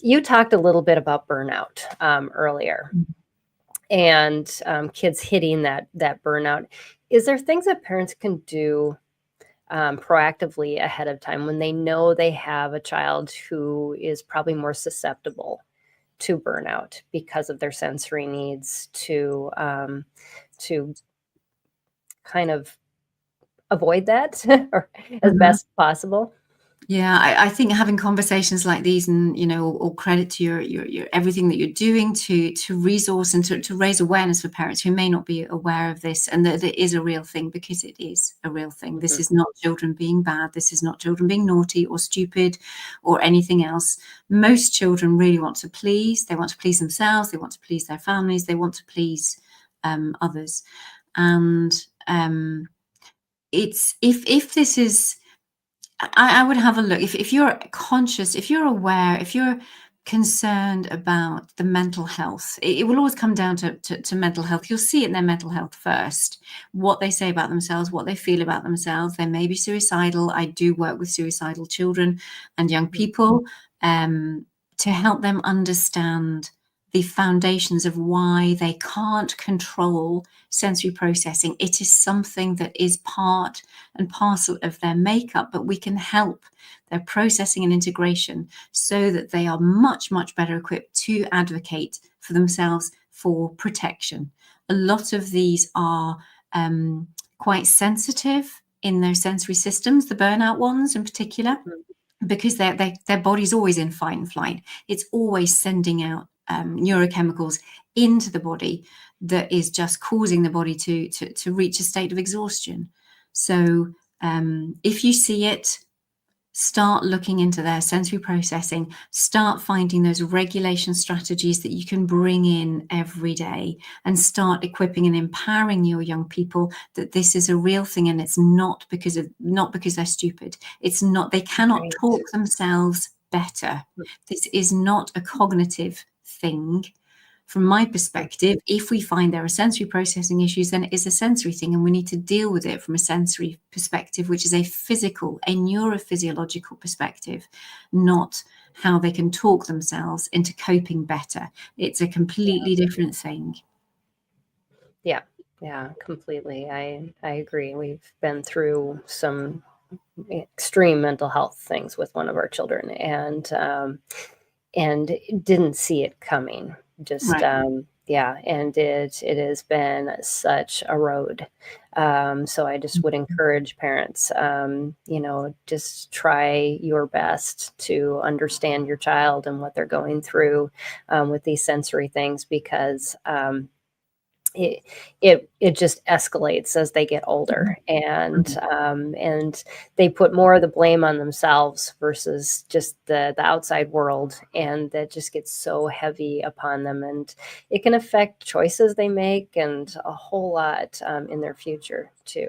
You talked a little bit about burnout earlier, and kids hitting that burnout. Is there things that parents can do proactively ahead of time when they know they have a child who is probably more susceptible to burnout because of their sensory needs, to kind of avoid that or as best possible? Yeah, I think having conversations like these, and all credit to your everything that you're doing to resource and to raise awareness for parents who may not be aware of this, and that it is a real thing, because it is a real thing. This is not children being bad. This is not children being naughty or stupid or anything else. Most children really want to please. They want to please themselves. They want to please their families. They want to please others. And it's if this is, I would have a look. If you're conscious, if you're aware, if you're concerned about the mental health, it will always come down to mental health. You'll see it in their mental health first, what they say about themselves, what they feel about themselves. They may be suicidal. I do work with suicidal children and young people to help them understand the foundations of why they can't control sensory processing. It is something that is part and parcel of their makeup, but we can help their processing and integration so that they are much, much better equipped to advocate for themselves for protection. A lot of these are quite sensitive in their sensory systems, the burnout ones in particular, because their body's always in fight and flight. It's always sending out neurochemicals into the body that is just causing the body to reach a state of exhaustion. So if you see it, start looking into their sensory processing, start finding those regulation strategies that you can bring in every day, and start equipping and empowering your young people that this is a real thing, and it's not because they're stupid. It's not, they cannot talk themselves better. This is not a cognitive thing. From my perspective, if we find there are sensory processing issues, then it is a sensory thing, and we need to deal with it from a sensory perspective, which is a neurophysiological perspective, not how they can talk themselves into coping better. It's a completely different thing. Yeah, completely. I agree. We've been through some extreme mental health things with one of our children, and didn't see it coming. Just and it has been such a road. So I just would encourage parents, just try your best to understand your child and what they're going through with these sensory things, because it just escalates as they get older, and they put more of the blame on themselves versus just the outside world, and that just gets so heavy upon them, and it can affect choices they make and a whole lot in their future too.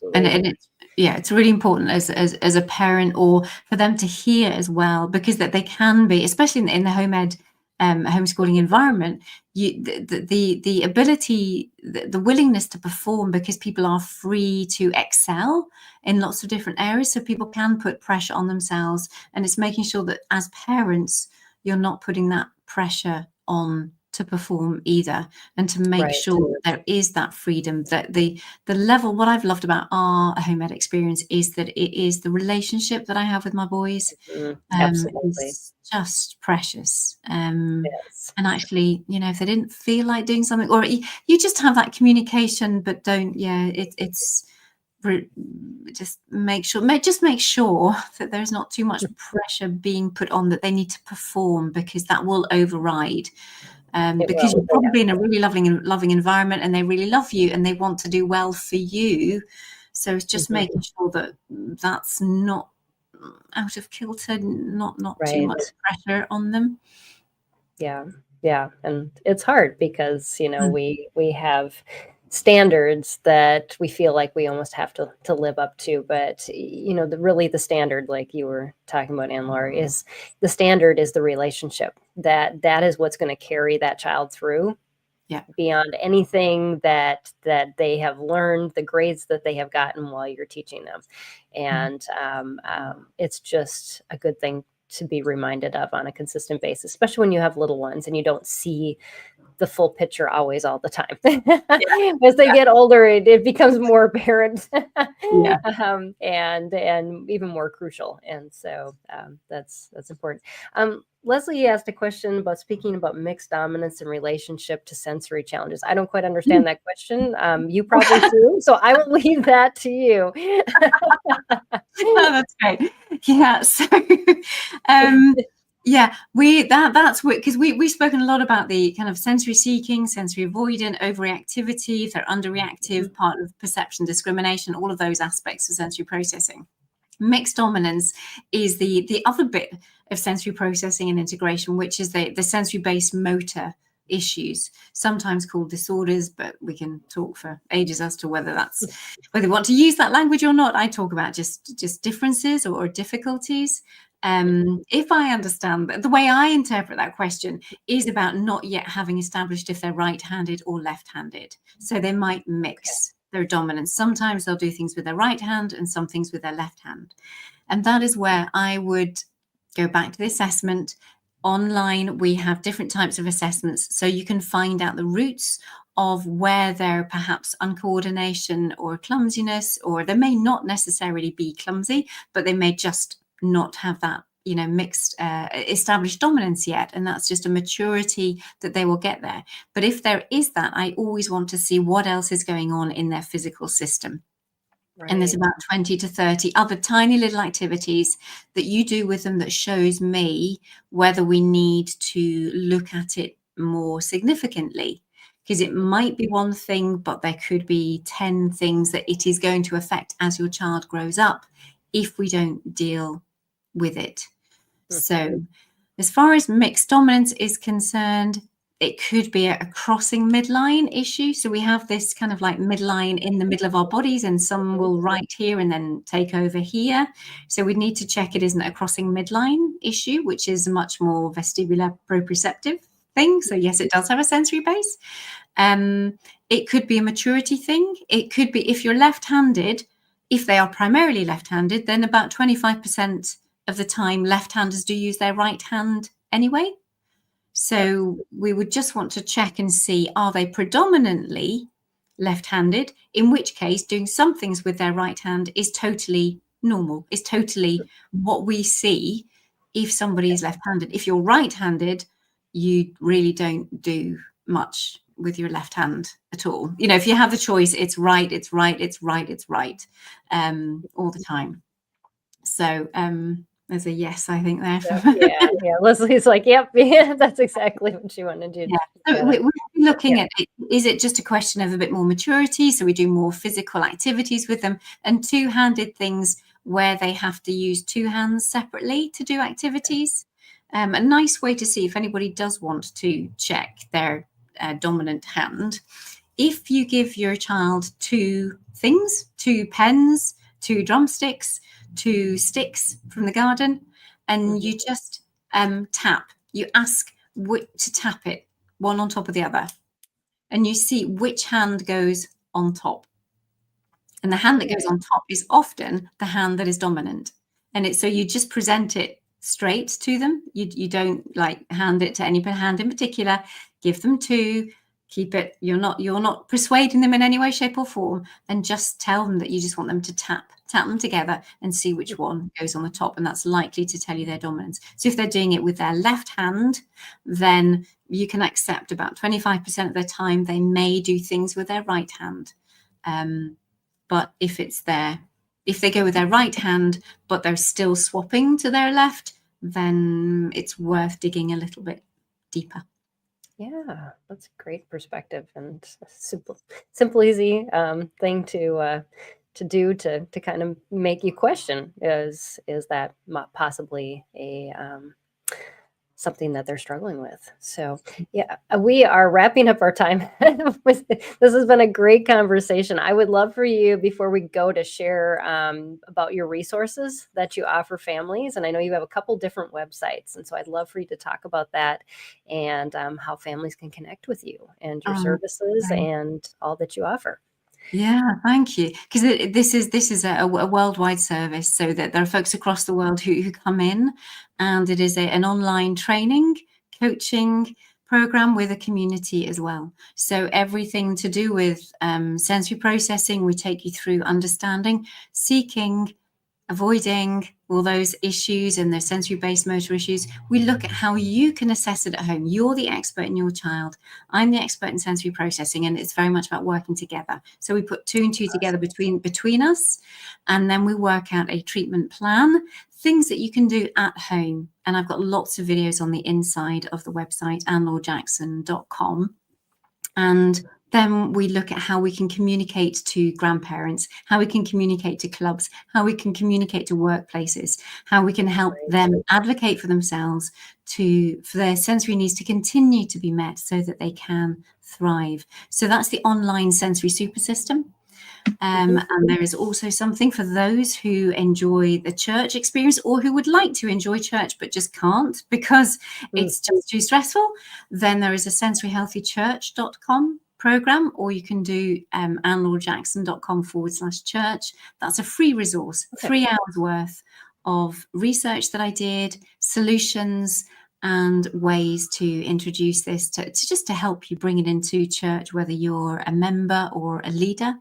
So, and it's really important as a parent, or for them to hear as well, because that they can be, especially in the home ed homeschooling environment, the ability, the willingness to perform, because people are free to excel in lots of different areas, so people can put pressure on themselves, and it's making sure that as parents you're not putting that pressure on to perform either, and to make sure that there is that freedom, that the level, what I've loved about our home ed experience is that it is the relationship that I have with my boys. Absolutely. Is just precious. Yes. And actually, if they didn't feel like doing something, or you just have that communication, but don't, it's just make sure that there's not too much pressure being put on that they need to perform, because that will override. Because you're probably in a really loving environment, and they really love you and they want to do well for you. So it's just making sure that that's not out of kilter, not too much pressure on them. Yeah. And it's hard because, we have standards that we feel like we almost have to live up to. But, the standard, like you were talking about, Anne Laure, is the standard is the relationship. That is what's going to carry that child through. Yeah. Beyond anything that they have learned, the grades that they have gotten while you're teaching them. And it's just a good thing to be reminded of on a consistent basis, especially when you have little ones and you don't see the full picture always all the time. As they get older, it becomes more apparent and even more crucial. And so that's important. Leslie asked a question about speaking about mixed dominance in relationship to sensory challenges. I don't quite understand that question. You probably do. So I will leave that to you. Oh, that's great. Yeah. So, that's because we've spoken a lot about the kind of sensory seeking, sensory avoidant, overreactivity, if they're underreactive, part of perception discrimination, all of those aspects of sensory processing. Mixed dominance is the other bit of sensory processing and integration, which is the sensory-based motor issues, sometimes called disorders, but we can talk for ages as to whether we want to use that language or not. I talk about just differences or difficulties. If I understand, the way I interpret that question is about not yet having established if they're right-handed or left-handed. So they might mix their dominance. Sometimes they'll do things with their right hand and some things with their left hand. And that is where I would go back to the assessment. Online, we have different types of assessments, so you can find out the roots of where there perhaps uncoordination or clumsiness, or they may not necessarily be clumsy, but they may just not have that mixed established dominance yet, and that's just a maturity that they will get there. But if there is that, I always want to see what else is going on in their physical system. And there's about 20 to 30 other tiny little activities that you do with them that shows me whether we need to look at it more significantly, because it might be one thing, but there could be 10 things that it is going to affect as your child grows up if we don't deal with it. So as far as mixed dominance is concerned, it could be a crossing midline issue. So we have this kind of like midline in the middle of our bodies, and some will write here and then take over here. So we need to check it isn't a crossing midline issue, which is a much more vestibular proprioceptive thing. So yes, it does have a sensory base. It could be a maturity thing. It could be if you're left-handed, if they are primarily left-handed, then about 25% of the time left-handers do use their right hand anyway. So we would just want to check and see, are they predominantly left-handed, in which case doing some things with their right hand is totally normal, is totally what we see if somebody is left-handed. If you're right-handed, you really don't do much with your left hand at all. If you have the choice, it's right, it's right, it's right, it's right, all the time. So there's a yes, I think, there. Yeah. Leslie's like, yep, that's exactly what she wanted to do. So we're looking at it. Is it just a question of a bit more maturity? So we do more physical activities with them, and two-handed things where they have to use two hands separately to do activities. A nice way to see if anybody does want to check their dominant hand. If you give your child two things, two pens, two drumsticks, two sticks from the garden, and you just tap, you ask to tap it one on top of the other, and you see which hand goes on top. And the hand that goes on top is often the hand that is dominant. And so you just present it straight to them. You don't like hand it to any hand in particular. Give them two. Keep it. You're not persuading them in any way, shape, or form. And just tell them that you just want them to tap them together and see which one goes on the top. And that's likely to tell you their dominance. So if they're doing it with their left hand, then you can accept about 25% of their time they may do things with their right hand. But if they go with their right hand, but they're still swapping to their left, then it's worth digging a little bit deeper. Yeah, that's a great perspective, and simple, easy thing to do to kind of make you question: is that possibly a something that they're struggling with? So yeah, we are wrapping up our time. This has been a great conversation. I would love for you, before we go, to share about your resources that you offer families. And I know you have a couple different websites, and so I'd love for you to talk about that and how families can connect with you and your services and all that you offer. Yeah, thank you. Because this is a worldwide service, so that there are folks across the world who come in, and it is an online training, coaching program with a community as well. So everything to do with sensory processing, we take you through understanding, seeking, avoiding all those issues and the sensory-based motor issues. We look at how you can assess it at home. You're the expert in your child. I'm the expert in sensory processing, and it's very much about working together. So we put 2 and 2 together between us, and then we work out a treatment plan, things that you can do at home. And I've got lots of videos on the inside of the website, annelaurejackson.com. And then we look at how we can communicate to grandparents, how we can communicate to clubs, how we can communicate to workplaces, how we can help them advocate for themselves, for their sensory needs to continue to be met so that they can thrive. So that's the online sensory super system. And there is also something for those who enjoy the church experience, or who would like to enjoy church but just can't because it's just too stressful. Then there is a sensoryhealthychurch.com program, or you can do annelaurejackson.com/church. That's a free resource, 3 hours worth of research that I did, solutions and ways to introduce this to just to help you bring it into church, whether you're a member or a leader.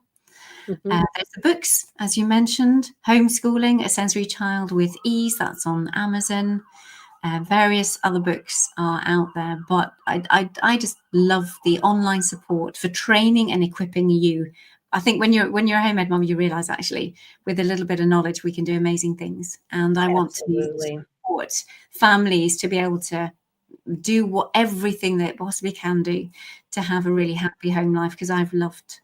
There's the books, as you mentioned, Homeschooling, A Sensory Child with Ease, that's on Amazon. Various other books are out there, but I just love the online support for training and equipping you. I think when you're a home-ed mum, you realize actually with a little bit of knowledge we can do amazing things. And I want to support families to be able to do everything they possibly can do to have a really happy home life, because I've loved,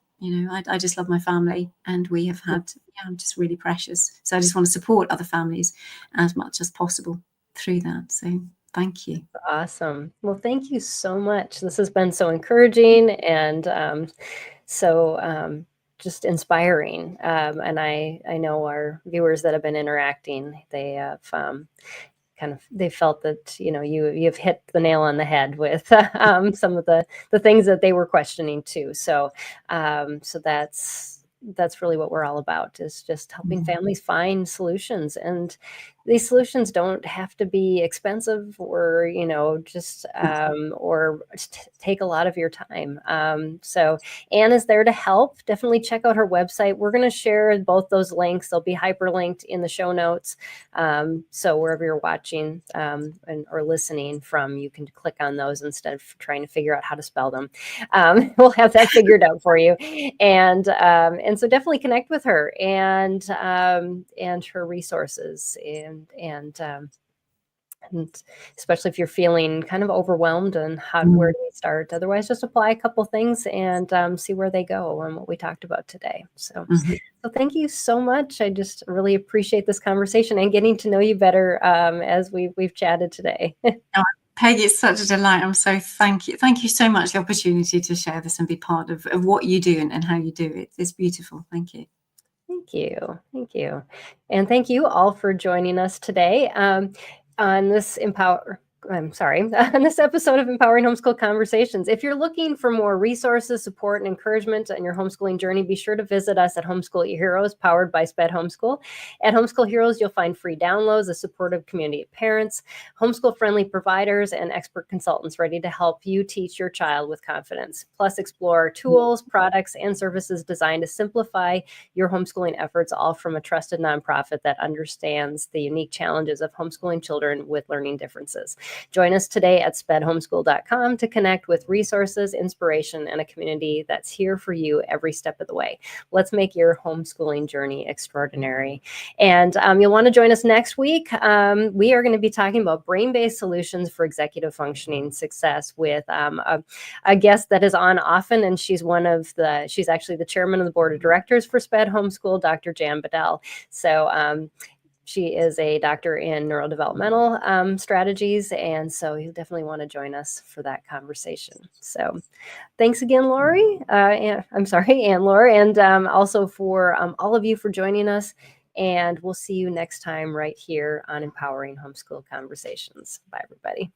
I just love my family, and we have had just really precious. So I just want to support other families as much as possible through that. So thank you. Awesome. Well, thank you so much. This has been so encouraging and just inspiring. And I know our viewers that have been interacting, they have they felt that, you've hit the nail on the head with some of the things that they were questioning too. So that's really what we're all about, is just helping families find solutions. And these solutions don't have to be expensive or, or take a lot of your time. So Anne is there to help. Definitely check out her website. We're going to share both those links. They'll be hyperlinked in the show notes. So wherever you're watching or listening from, you can click on those instead of trying to figure out how to spell them. We'll have that figured out for you. And so definitely connect with her and her resources, and especially if you're feeling kind of overwhelmed and where do we start? Otherwise, just apply a couple things and see where they go and what we talked about today. So thank you so much. I just really appreciate this conversation and getting to know you better as we've chatted today. Peggy, it's such a delight. I'm so thank you. Thank you so much for the opportunity to share this and be part of what you do and how you do it. It's beautiful. Thank you. Thank you. Thank you. And thank you all for joining us today on this on this episode of Empowering Homeschool Conversations. If you're looking for more resources, support, and encouragement on your homeschooling journey, be sure to visit us at Homeschool Heroes, powered by SPED Homeschool. At Homeschool Heroes, you'll find free downloads, a supportive community of parents, homeschool-friendly providers, and expert consultants ready to help you teach your child with confidence. Plus, explore tools, products, and services designed to simplify your homeschooling efforts, all from a trusted nonprofit that understands the unique challenges of homeschooling children with learning differences. Join us today at spedhomeschool.com to connect with resources, inspiration, and a community that's here for you every step of the way. Let's make your homeschooling journey extraordinary. And you'll want to join us next week. We are going to be talking about brain-based solutions for executive functioning success with a guest that is on often, and she's actually the chairman of the board of directors for SPED Homeschool, Dr. Jan Bedell. So she is a doctor in neurodevelopmental strategies, and so you'll definitely want to join us for that conversation. So thanks again, Anne Laure, and also for all of you for joining us, and we'll see you next time right here on Empowering Homeschool Conversations. Bye, everybody.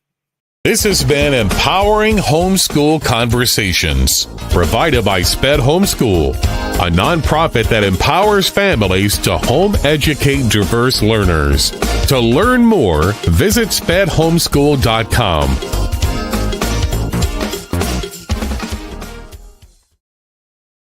This has been Empowering Homeschool Conversations, provided by SPED Homeschool, a nonprofit that empowers families to home educate diverse learners. To learn more, visit spedhomeschool.com